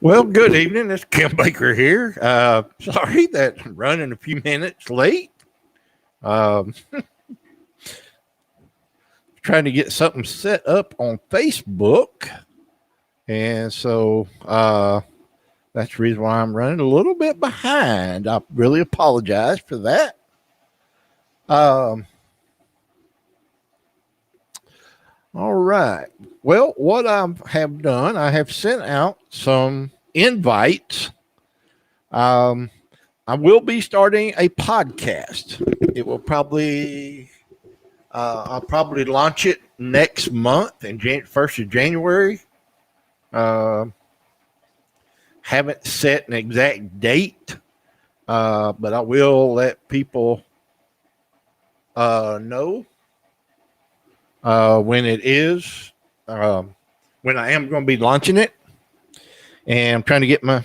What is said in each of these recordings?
Well, good evening. It's Kim Baker here. Sorry that I'm running a few minutes late. Um, Trying to get something set up on Facebook. And so that's the reason why I'm running a little bit behind. I really apologize for that. Um, all right. Well, what I have done, I have sent out some invites. Um, I will be starting a podcast. It will probably I'll probably launch it next month in 1st of January. Uh, haven't set an exact date, but I will let people know when it is, when I am going to be launching it. And I'm trying to get my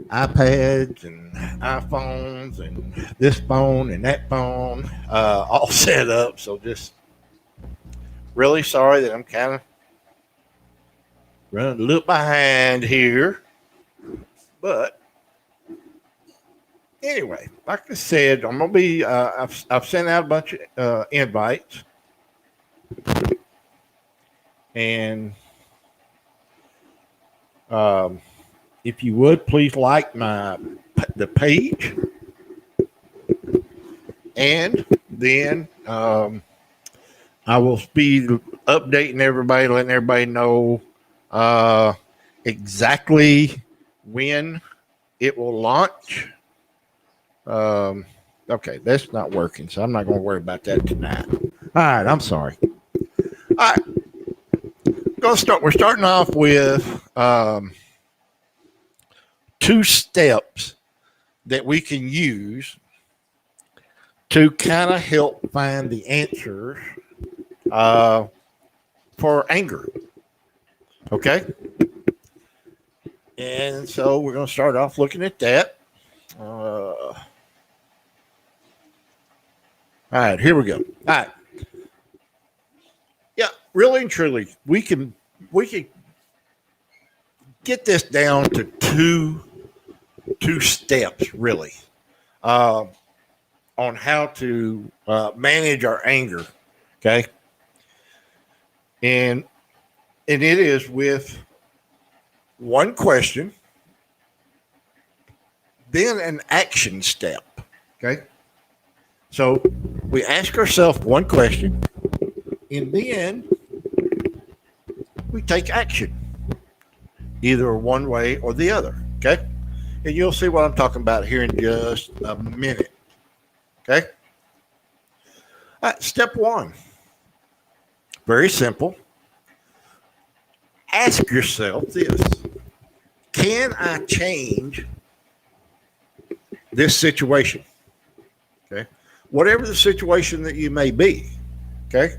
iPads and iPhones and this phone and that phone all set up. So just really sorry that I'm kind of running a little behind here. But anyway, like I said, I'm going to be, I've sent out a bunch of invites. And if you would, please like the page. And then I will be updating everybody, letting everybody know exactly when it will launch. Okay, that's not working, so I'm not going to worry about that tonight. All right, I'm sorry. All right, we're starting off with two steps that we can use to kind of help find the answers for anger. Okay? And so we're going to start off looking at that. All right, here we go. All right. Yeah, really and truly, we can get this down to two steps, really, on how to manage our anger. Okay, and it is with one question, then an action step. Okay, so we ask ourselves one question, and then we take action, either one way or the other. Okay, and you'll see what I'm talking about here in just a minute. Okay. All right, step one. Very simple. Ask yourself this: can I change this situation? Okay. Whatever the situation that you may be. Okay.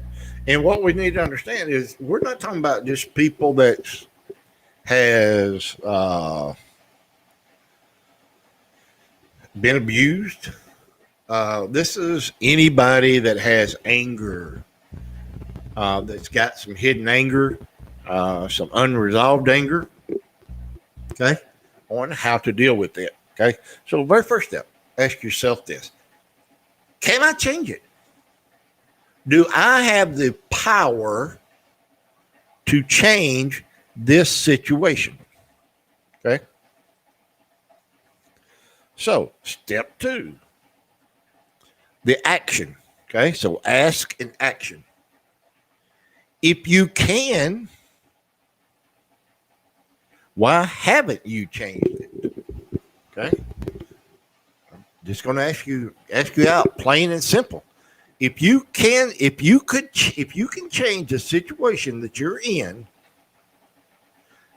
And what we need to understand is we're not talking about just people that has been abused. This is anybody that has anger, that's got some hidden anger, some unresolved anger, okay, on how to deal with it. Okay, so the very first step, ask yourself this: can I change it? Do I have the power to change this situation? Okay, so step two, the action. Okay, so ask and action. If you can, why haven't you changed it? Okay, I'm just going to ask you out, plain and simple. If you can change the situation that you're in,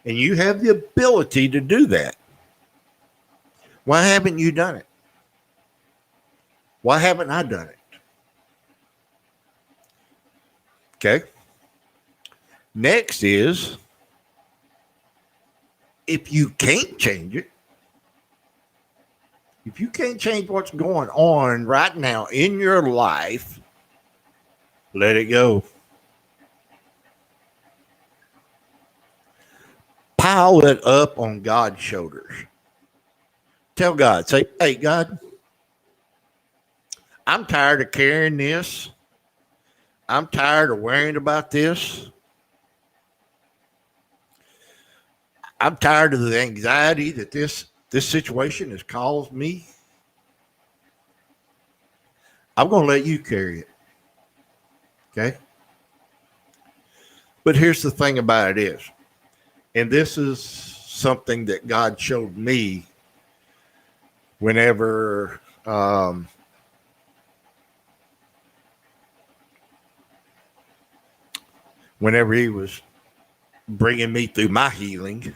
and you have the ability to do that, why haven't you done it? Why haven't I done it? Okay. Next is, if you can't change it, if you can't change what's going on right now in your life, let it go. pile it up on God's shoulders. Tell God, say, hey, God, I'm tired of carrying this. I'm tired of worrying about this. I'm tired of the anxiety that this situation has caused me. I'm going to let you carry it. Okay? But here's the thing about it is, and this is something that God showed me whenever whenever he was bringing me through my healing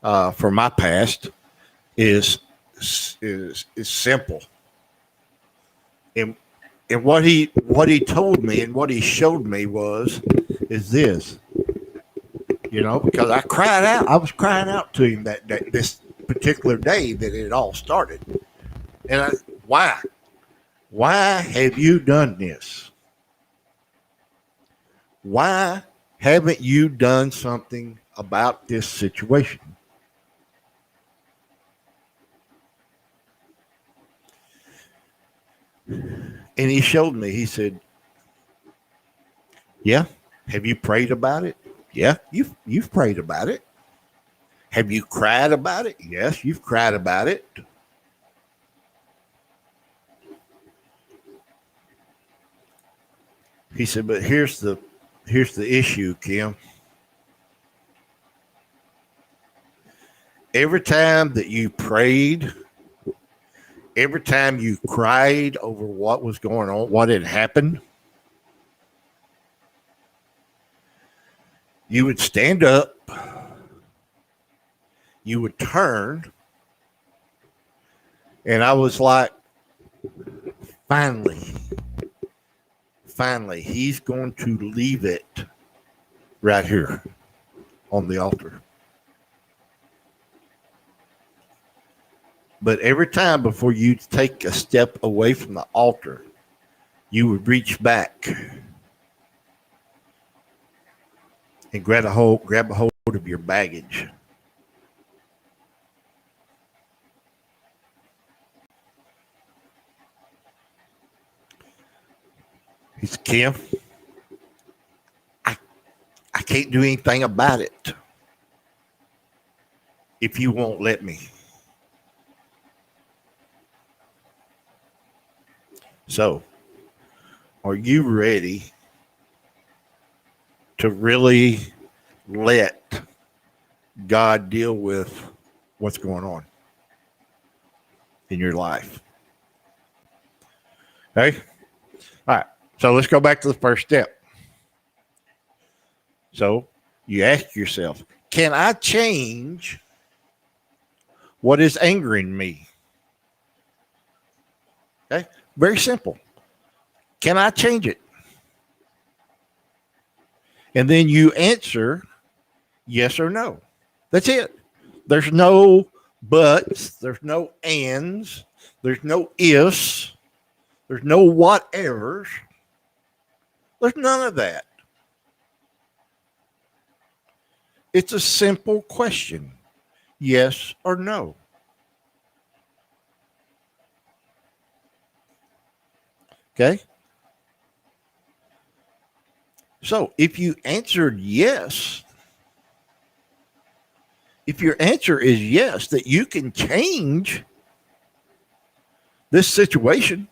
for my past is simple. And what he told me and what he showed me is this, because I cried out. I was crying out to him that this particular day that it all started. And why have you done this? Why haven't you done something about this situation? And he showed me, he said, yeah, have you prayed about it? Yeah, you've prayed about it. Have you cried about it? Yes, you've cried about it. He said, but here's the issue, Kim. Every time that you prayed, every time you cried over what was going on, what had happened, you would stand up, you would turn, and I was like, finally, he's going to leave it right here on the altar. But every time before you take a step away from the altar, you would reach back and grab a hold of your baggage. He said, Kim, I can't do anything about it if you won't let me. So, are you ready to really let God deal with what's going on in your life? Okay? All right. So let's go back to the first step. So you ask yourself, can I change what is angering me? Okay? Very simple. Can I change it? And then you answer yes or no. That's it. There's no buts. There's no ands. There's no ifs. There's no whatevers. There's none of that. It's a simple question. Yes or no. Okay? So if you answered yes, if your answer is yes, that you can change this situation,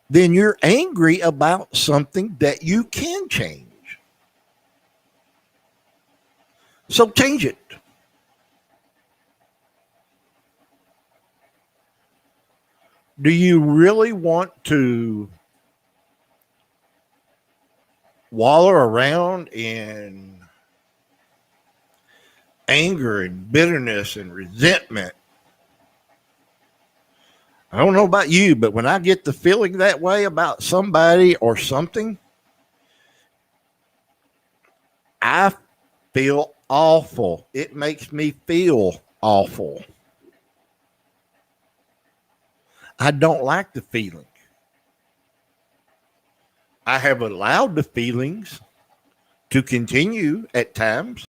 then you're angry about something that you can change. So change it. Do you really want to wallow around in anger and bitterness and resentment? I don't know about you, but when I get the feeling that way about somebody or something, I feel awful. It makes me feel awful. I don't like the feeling. I have allowed the feelings to continue at times.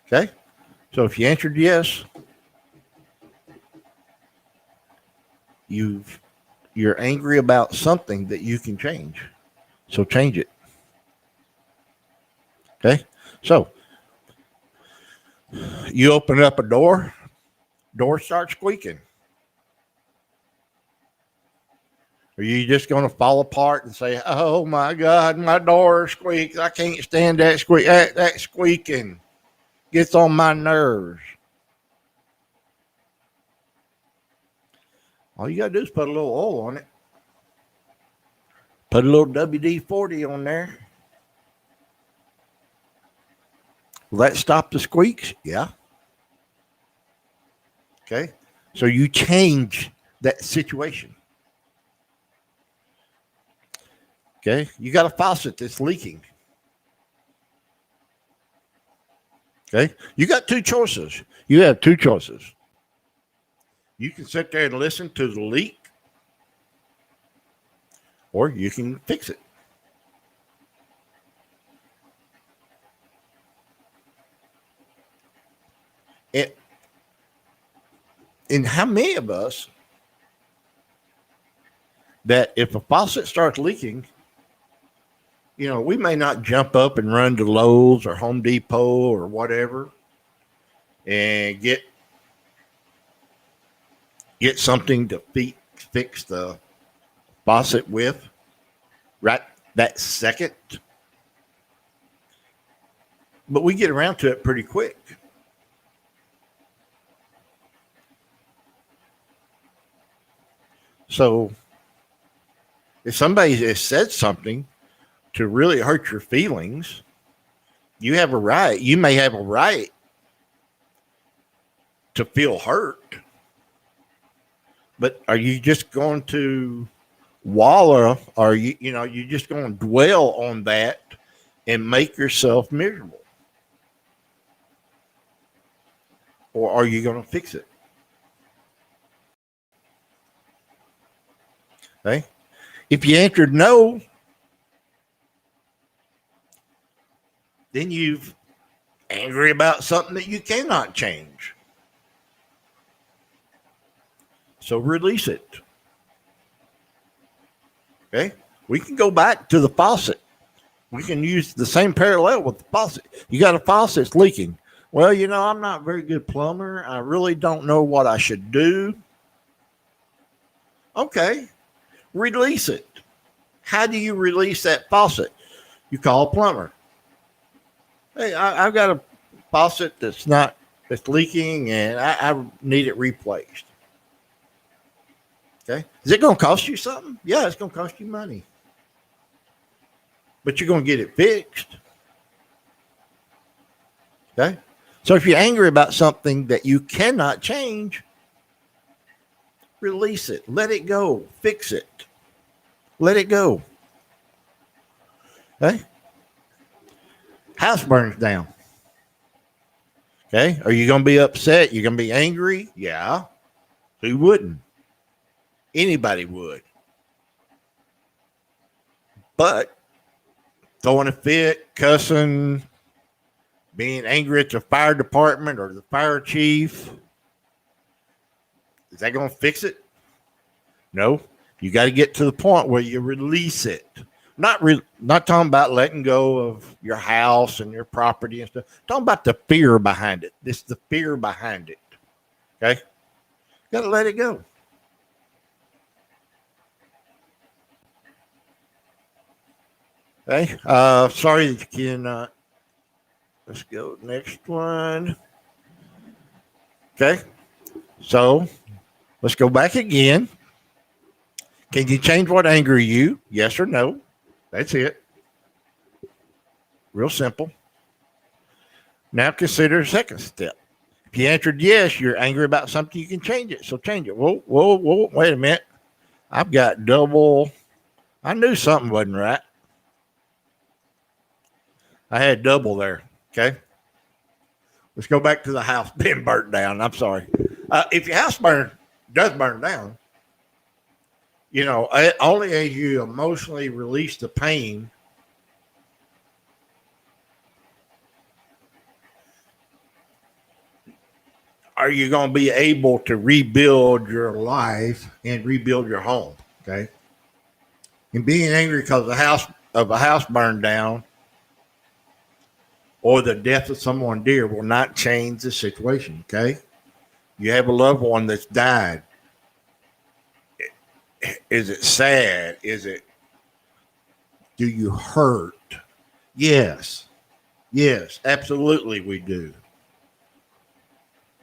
Okay. So if you answered yes, you're angry about something that you can change. So change it. Okay. So you open up a door starts squeaking. Are you just going to fall apart and say, "Oh my God, my door squeaks. I can't stand that squeak. That squeaking gets on my nerves." All you got to do is put a little oil on it. Put a little WD-40 on there. Will that stop the squeaks? Yeah. Okay. So you change that situation. Okay. You got a faucet that's leaking. Okay. You got two choices. You have two choices. You can sit there and listen to the leak, or you can fix it. And how many of us that if a faucet starts leaking, we may not jump up and run to Lowe's or Home Depot or whatever and get something to fix the faucet with right that second. But we get around to it pretty quick. So if somebody has said something to really hurt your feelings, you have a right. You may have a right to feel hurt. But are you just going to wallow? Or are you just going to dwell on that and make yourself miserable? Or are you going to fix it? Okay. If you answered no, then you're angry about something that you cannot change. So release it. Okay. We can go back to the faucet. We can use the same parallel with the faucet. You got a faucet that's leaking. Well, I'm not a very good plumber. I really don't know what I should do. Okay. Release it. How do you release that faucet? You call a plumber. Hey, I've got a faucet that's leaking and I need it replaced. Okay. Is it going to cost you something? Yeah, it's going to cost you money. But you're going to get it fixed. Okay. So if you're angry about something that you cannot change, release it. Let it go. Fix it. Let it go. Okay. House burns down. Okay. Are you going to be upset? You're going to be angry? Yeah. Who wouldn't? Anybody would. But throwing a fit, cussing, being angry at the fire department or the fire chief, is that going to fix it? No. You got to get to the point where you release it. Not talking about letting go of your house and your property and stuff. Talking about the fear behind it. This is the fear behind it. Okay? Got to let it go. Okay? Sorry that you cannot. Let's go next one. Okay? So, let's go back again. Can you change what angers you? Yes or no? That's it. Real simple. Now consider the second step. If you answered yes, you're angry about something, you can change it. So change it. Whoa, wait a minute. I've got double. I knew something wasn't right. I had double there. Okay. Let's go back to the house being burnt down. I'm sorry. If your house does burn down, only as you emotionally release the pain, are you going to be able to rebuild your life and rebuild your home. Okay. And being angry because a house burned down or the death of someone dear will not change the situation. Okay. You have a loved one that's died. Is it sad? Do you hurt? Yes. Yes, absolutely we do.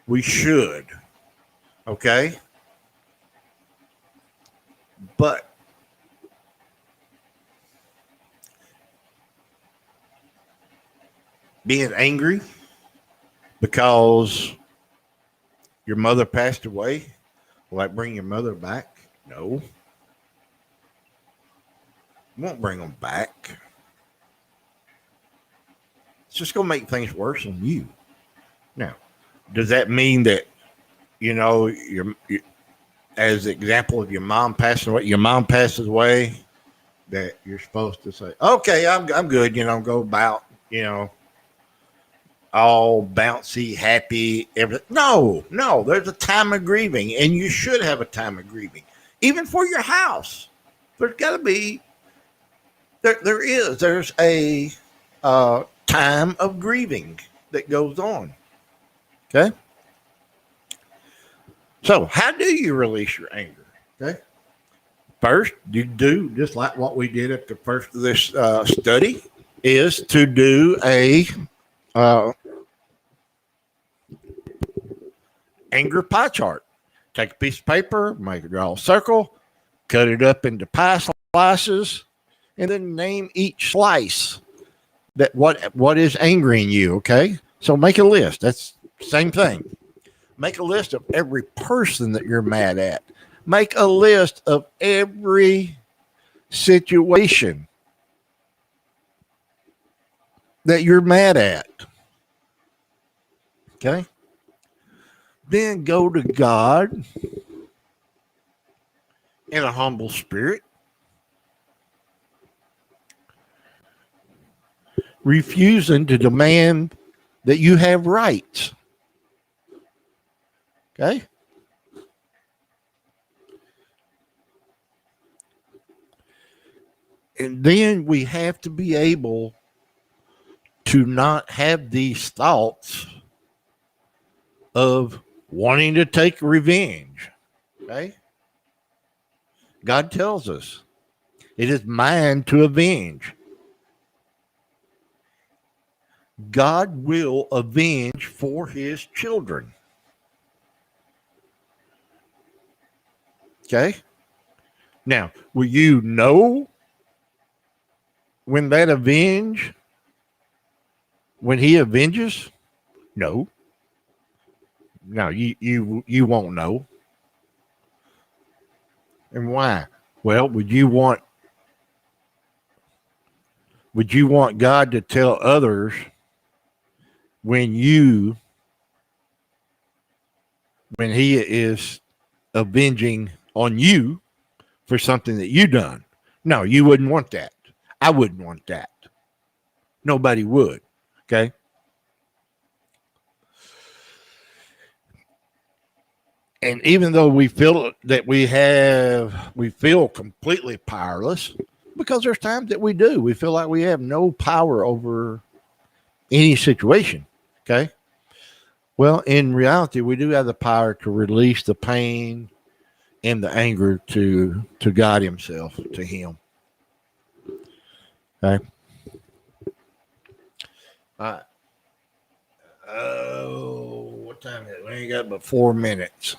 We should. Okay. But being angry because your mother passed away, will that bring your mother back? No. It won't bring them back. It's just going to make things worse on you. Now, does that mean that, as an example of your mom passing away, your mom passes away, that you're supposed to say, okay, I'm good, go about, all bouncy, happy, everything. No, there's a time of grieving, and you should have a time of grieving. Even for your house, there's got to be, there's a time of grieving that goes on. Okay? So, how do you release your anger? Okay? First, you do just like what we did at the first of this study, is to do a anger pie chart. Take a piece of paper, make it draw a circle, cut it up into pie slices, and then name each slice that what is angering you. Okay, so make a list. That's the same thing. Make a list of every person that you're mad at. Make a list of every situation that you're mad at. Okay? Then go to God in a humble spirit, refusing to demand that you have rights. Okay? And then we have to be able to not have these thoughts of wanting to take revenge. Okay? God tells us it is mine to avenge. God will avenge for his children. Okay? Now, will you know when when he avenges? No. No, you won't know. And why? Well, would you want God to tell others when he is avenging on you for something that you done? No, you wouldn't want that. I wouldn't want that. Nobody would. Okay? And even though we feel that we feel completely powerless, because there's times that we do. We feel like we have no power over any situation. Okay? Well, in reality, we do have the power to release the pain and the anger to God himself, to him. Okay? All right. Oh, what time is it? We ain't got but 4 minutes.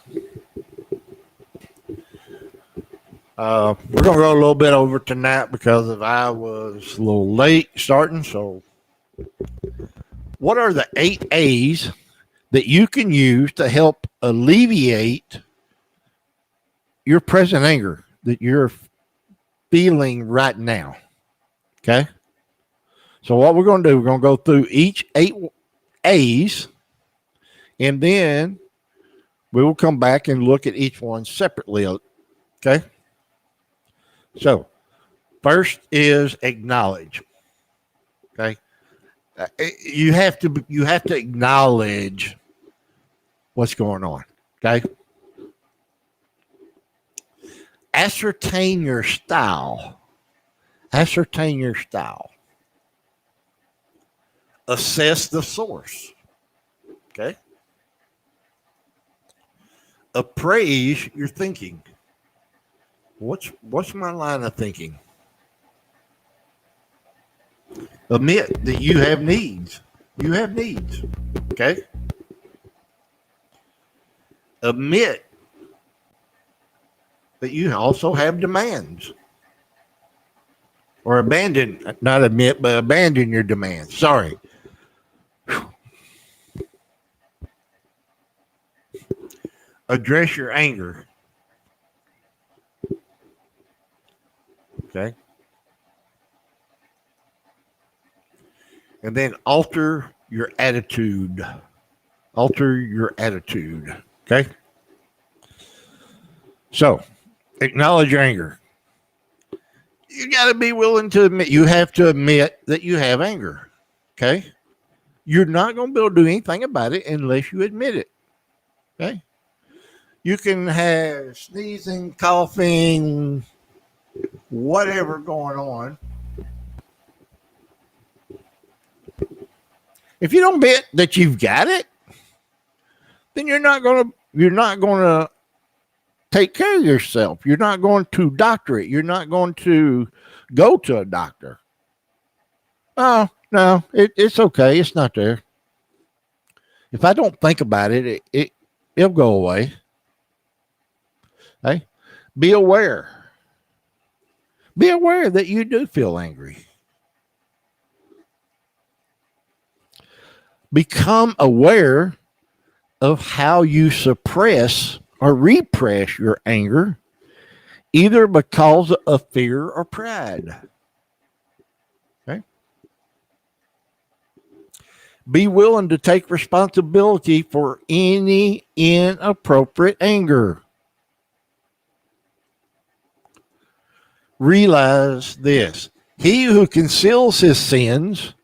We're going to go a little bit over tonight because I was a little late starting. So, what are the 8 A's that you can use to help alleviate your present anger that you're feeling right now? Okay? So, what we're going to do, we're going to go through each 8 A's, and then we will come back and look at each one separately. Okay? So, first is acknowledge. Okay, you have to acknowledge what's going on. Okay, ascertain your style. Ascertain your style. Assess the source. Okay, appraise your thinking. What's my line of thinking? Admit that you have needs. You have needs. Okay? Admit that you also have demands. Or abandon, not admit, but abandon your demands. Sorry. Address your anger. Okay? And then alter your attitude. Alter your attitude. Okay? So, acknowledge your anger. You got to be willing to admit, you have to admit that you have anger. Okay? You're not going to be able to do anything about it unless you admit it. Okay? You can have sneezing, coughing, whatever going on. If you don't admit that you've got it, then you're not going to take care of yourself. You're not going to doctor it. You're not going to go to a doctor. Oh, no, it's okay. It's not there. If I don't think about it, it'll go away. Okay? Be aware. Be aware that you do feel angry. Become aware of how you suppress or repress your anger, either because of fear or pride. Okay? Be willing to take responsibility for any inappropriate anger. Realize this: he who conceals his sins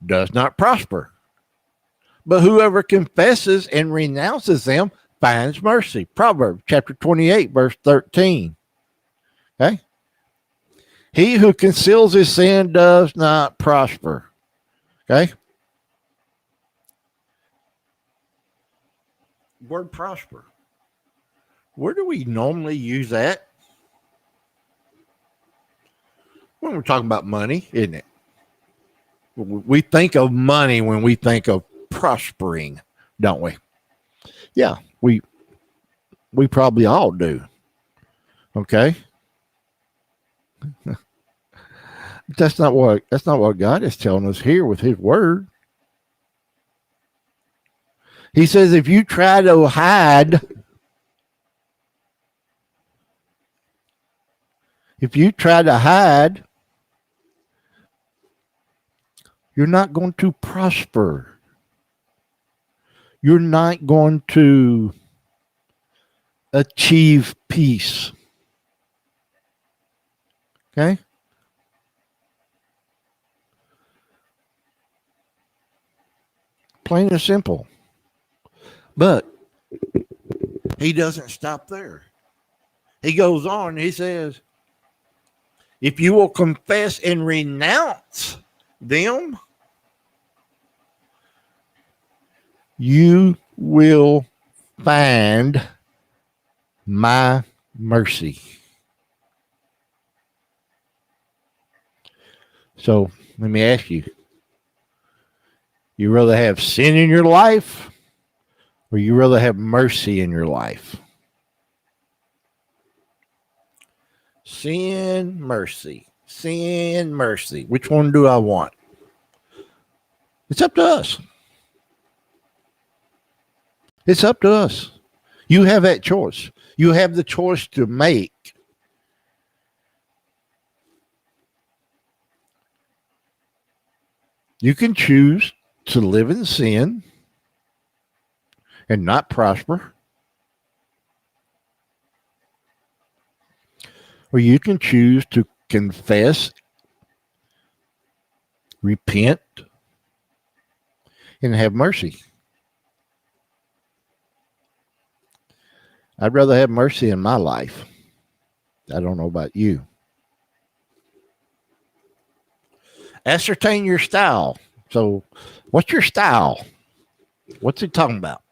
does not prosper, but whoever confesses and renounces them finds mercy. Proverbs chapter 28, verse 13. Okay? He who conceals his sin does not prosper. Okay? Word prosper. Where do we normally use that? When we're talking about money, isn't it? We think of money when we think of prospering, don't we? Yeah, we probably all do. Okay? That's not what God is telling us here with his word. He says if you try to hide, you're not going to prosper. You're not going to achieve peace. Okay? Plain and simple. But he doesn't stop there. He goes on, he says, if you will confess and renounce them, you will find my mercy. So let me ask you, you rather have sin in your life or you rather have mercy in your life? Sin, mercy. Sin, mercy. Which one do I want? It's up to us. It's up to us. You have that choice. You have the choice to make. You can choose to live in sin and not prosper. Or you can choose to confess, repent, and have mercy. I'd rather have mercy in my life. I don't know about you. Ascertain your style. So, what's your style? What's it talking about?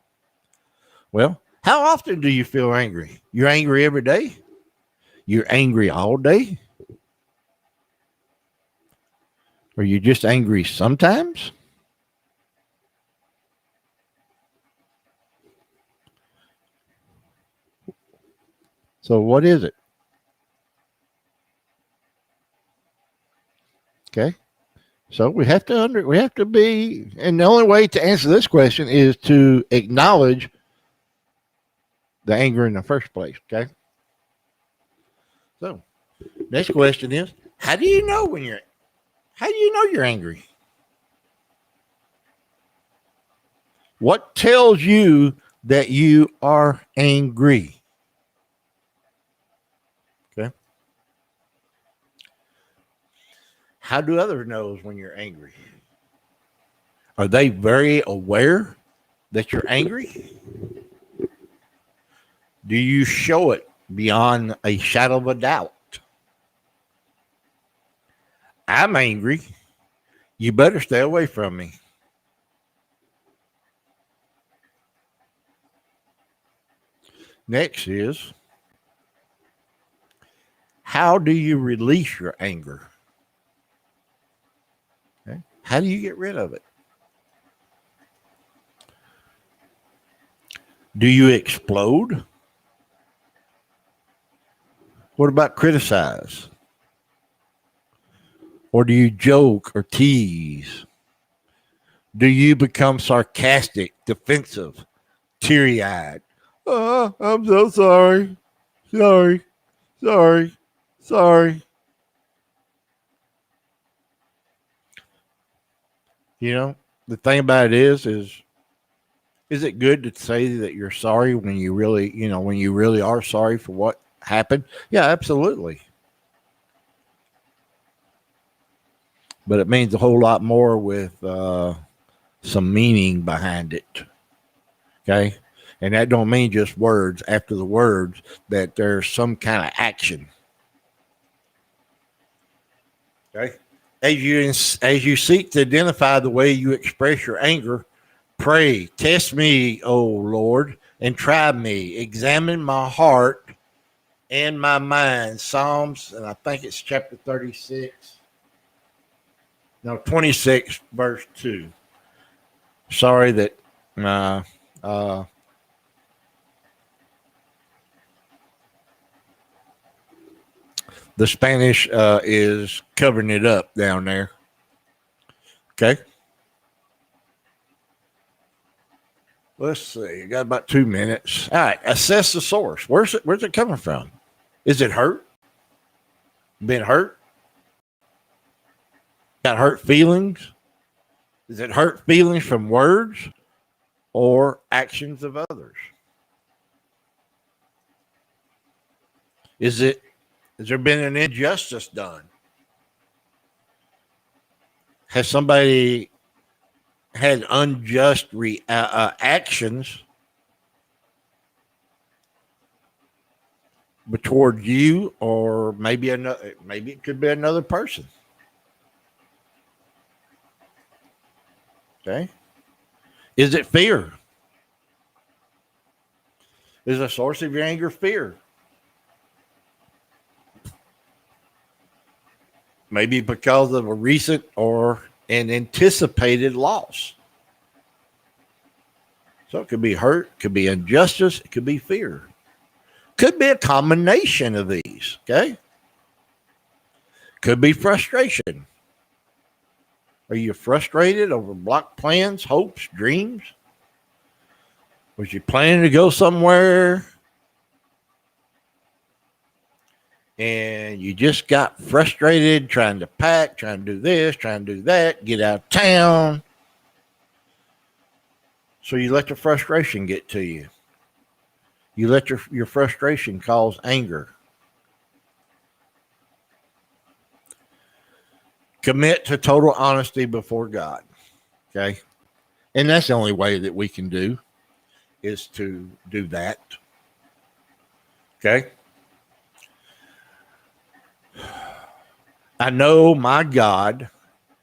Well, how often do you feel angry? You're angry every day? You're angry all day? Or you just angry sometimes? So what is it? Okay. So we have to be, and the only way to answer this question is to acknowledge the anger in the first place. Okay. So next question is, how do you know you're angry? What tells you that you are angry? Okay. How do others know when you're angry? Are they very aware that you're angry? Do you show it beyond a shadow of a doubt? I'm angry. You better stay away from me. Next is, how do you release your anger? Okay. How do you get rid of it? Do you explode? What about criticize? Or do you joke or tease? Do you become sarcastic, defensive, teary eyed? Oh, I'm so sorry. Sorry. Sorry. Sorry. You know, the thing about it is it good to say that you're sorry when you really, when you really are sorry for what happened? Yeah, absolutely. But it means a whole lot more with some meaning behind it. Okay. And that don't mean just words. After the words, that there's some kind of action. Okay. As you seek to identify the way you express your anger, pray, test me, O Lord, and try me. Examine my heart and my mind. Psalms, and I think it's chapter 36. No, 26, verse 2. Sorry that uh, the Spanish is covering it up down there. Okay. Let's see. I got about 2 minutes. All right. Assess the source. Where's it coming from? Is it hurt? Been hurt? Got hurt feelings? Is it hurt feelings from words or actions of others? Has there been an injustice done? Has somebody had unjust actions toward you, or maybe it could be another person? Okay. Is it fear? Is the source of your anger fear? Maybe because of a recent or an anticipated loss. So it could be hurt, could be injustice, it could be fear. Could be a combination of these, okay? Could be frustration. Are you frustrated over blocked plans, hopes, dreams? Was you planning to go somewhere and you just got frustrated trying to pack, trying to do this, trying to do that, get out of town? So you let the frustration get to you. You let your frustration cause anger. Commit to total honesty before God. Okay. And that's the only way that we can do is to do that. Okay. I know, my God,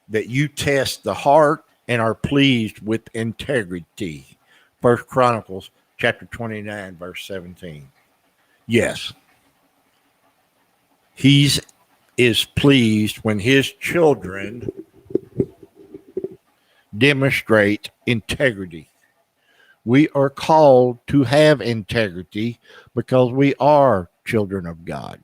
that you test the heart and are pleased with integrity. First Chronicles chapter 29, verse 17. Yes. He is pleased when his children demonstrate integrity. We are called to have integrity because we are children of God.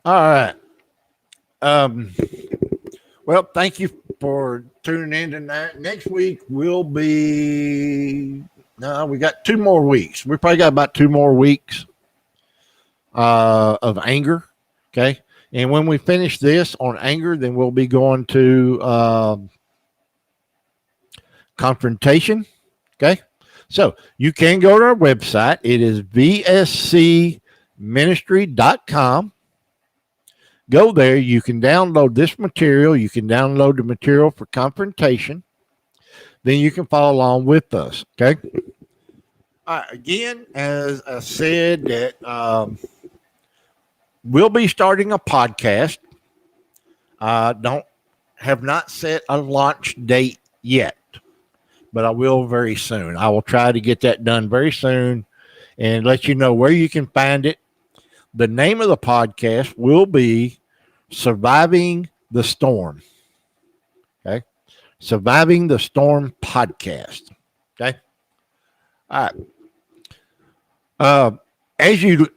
All right. Well, thank you for tuning in tonight. Next week will be we got 2 more weeks. We probably got about 2 more weeks of anger. Okay. And when we finish this on anger, then we'll be going to confrontation. Okay. So you can go to our website. It is vscministry.com. Go there. You can download this material. You can download the material for confrontation. Then you can follow along with us. Okay. Again, as I said, that we'll be starting a podcast. Have not set a launch date yet, but I will very soon. I will try to get that done very soon and let you know where you can find it. The name of the podcast will be Surviving the Storm. Okay. Surviving the Storm podcast. Okay. All right. As you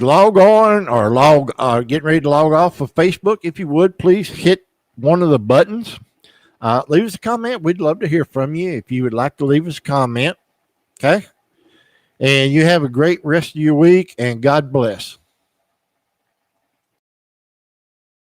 log on or getting ready to log off of Facebook, if you would, please hit one of the buttons. Leave us a comment. We'd love to hear from you if you would like to leave us a comment. Okay. And you have a great rest of your week, and God bless.